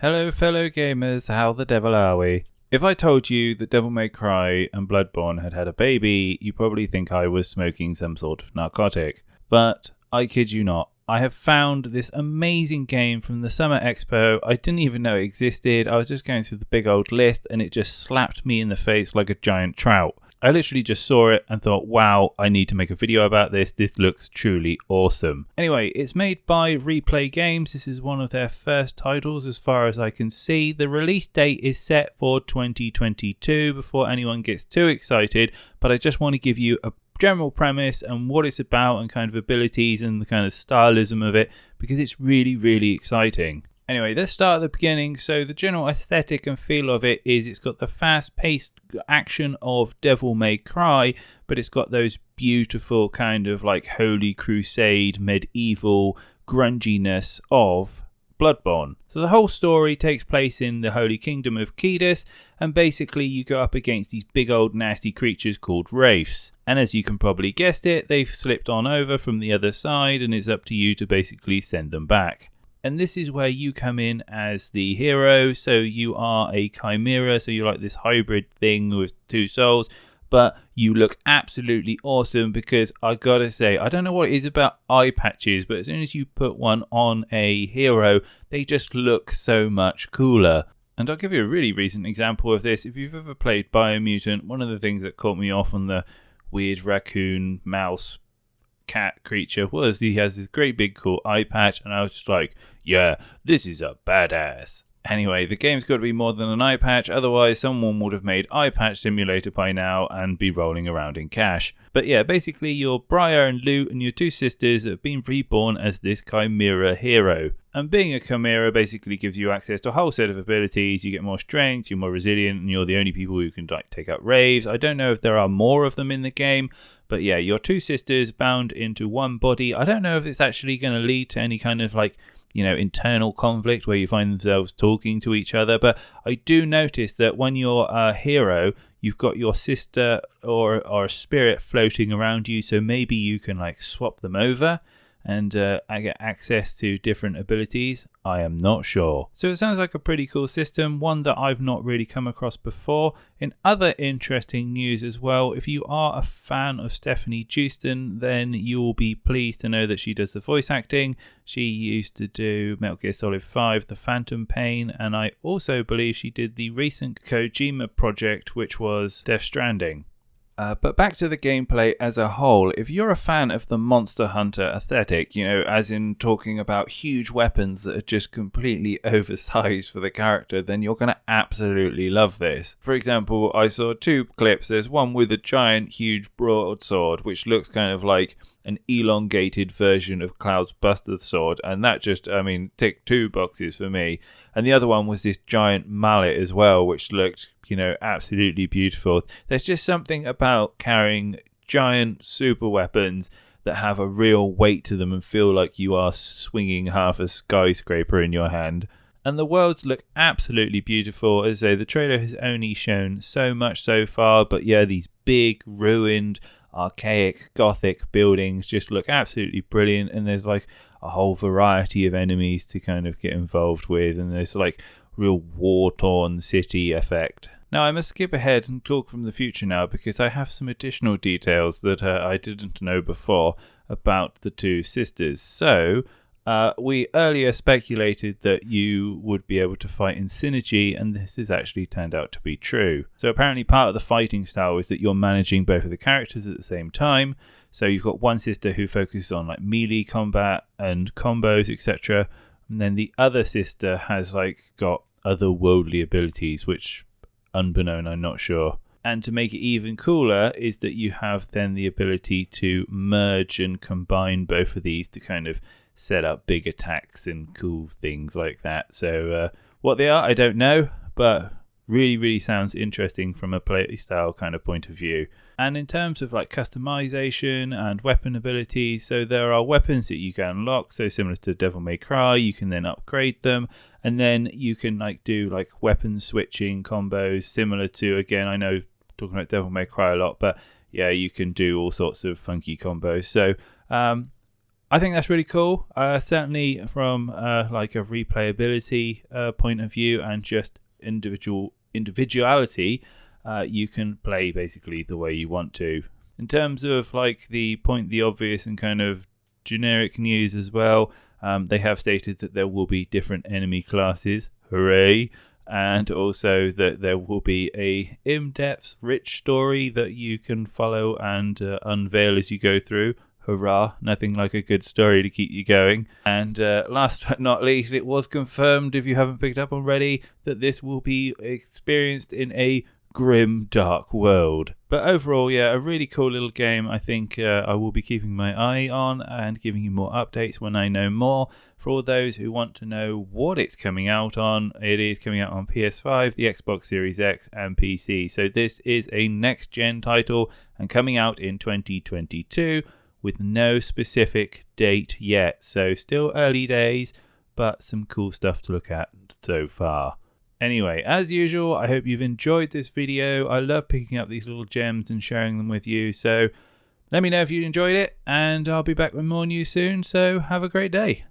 Hello fellow gamers, how the devil are we? If I told you that Devil May Cry and Bloodborne had had a baby, you probably think I was smoking some sort of narcotic. But I kid you not, I have found this amazing game from the Summer Expo. I didn't even know it existed. I was just going through the big old list and it just slapped me in the face like a giant trout. I literally just saw it and thought, wow, I need to make a video about this. This looks truly awesome. Anyway, it's made by Replay Games. This is one of their first titles as far as I can see. The release date is set for 2022 before anyone gets too excited, but I just want to give you a general premise and what it's about and kind of abilities and the kind of stylism of it because it's really, really exciting. Anyway, let's start at the beginning. So the general aesthetic and feel of it is it's got the fast-paced action of Devil May Cry, but it's got those beautiful kind of like Holy Crusade, medieval grunginess of Bloodborne. So the whole story takes place in the Holy Kingdom of Kedus, and basically you go up against these big old nasty creatures called wraiths. And as you can probably guess it, they've slipped on over from the other side, and it's up to you to basically send them back. And this is where you come in as the hero. So you are a chimera, so you're like this hybrid thing with two souls, but you look absolutely awesome because I gotta say, I don't know what it is about eye patches, but as soon as you put one on a hero, they just look so much cooler. And I'll give you a really recent example of this. If you've ever played Biomutant, one of the things that caught me off on the weird raccoon mouse cat creature was he has this great big cool eye patch, and I was just like, yeah, this is a badass. Anyway, the game's got to be more than an eye patch, otherwise someone would have made Eye Patch Simulator by now and be rolling around in cash. But yeah, basically you're Briar and Lute and your two sisters have been reborn as this chimera hero. And being a chimera basically gives you access to a whole set of abilities. You get more strength, you're more resilient, and you're the only people who can like take out raves. I don't know if there are more of them in the game, but yeah, your two sisters bound into one body. I don't know if it's actually going to lead to any kind of like, you know, internal conflict where you find themselves talking to each other. But I do notice that when you're a hero, you've got your sister or a spirit floating around you. So maybe you can like swap them over and get access to different abilities. I am not sure. So it sounds like a pretty cool system, one that I've not really come across before. In other interesting news as well, if you are a fan of Stephanie Houston, then you will be pleased to know that she does the voice acting. She used to do Metal Gear Solid 5, The Phantom Pain, and I also believe she did the recent Kojima project, which was Death Stranding. But back to the gameplay as a whole, if you're a fan of the Monster Hunter aesthetic, you know, as in talking about huge weapons that are just completely oversized for the character, then you're going to absolutely love this. For example, I saw two clips. There's one with a giant, huge broadsword, which looks kind of like an elongated version of Cloud's Buster sword, and that just, I mean, ticked two boxes for me. And the other one was this giant mallet as well, which looked, you know, absolutely beautiful. There's just something about carrying giant super weapons that have a real weight to them and feel like you are swinging half a skyscraper in your hand. And the worlds look absolutely beautiful. As I say, the trailer has only shown so much so far, but yeah, these big, ruined, archaic, gothic buildings just look absolutely brilliant, and there's like a whole variety of enemies to kind of get involved with, and there's like real war-torn city effect. Now I must skip ahead and talk from the future now because I have some additional details that I didn't know before about the two sisters. So we earlier speculated that you would be able to fight in synergy, and this has actually turned out to be true. So apparently part of the fighting style is that you're managing both of the characters at the same time. So you've got one sister who focuses on like melee combat and combos, etc. And then the other sister has like got otherworldly abilities, which unbeknown, I'm not sure. And to make it even cooler is that you have then the ability to merge and combine both of these to kind of set up big attacks and cool things like that. So what they are, I don't know, but really, really sounds interesting from a playstyle kind of point of view. And in terms of like customization and weapon abilities, so there are weapons that you can unlock. So similar to Devil May Cry, you can then upgrade them, and then you can like do like weapon switching combos similar to, again, I know talking about Devil May Cry a lot, but yeah, you can do all sorts of funky combos. So I think that's really cool. Certainly from like a replayability point of view and just individuality, you can play basically the way you want to. In terms of like the obvious and kind of generic news as well, they have stated that there will be different enemy classes. Hooray! And also that there will be a in-depth, rich story that you can follow and unveil as you go through. Hurrah, nothing like a good story to keep you going. And last but not least, it was confirmed, if you haven't picked up already, that this will be experienced in a grim, dark world. But overall, yeah, a really cool little game. I think I will be keeping my eye on and giving you more updates when I know more. For all those who want to know what it's coming out on, it is coming out on PS5, the Xbox Series X and PC. So this is a next-gen title and coming out in 2022 with no specific date yet. So still early days, but some cool stuff to look at so far. Anyway, as usual, I hope you've enjoyed this video. I love picking up these little gems and sharing them with you. So let me know if you enjoyed it, and I'll be back with more news soon. So have a great day.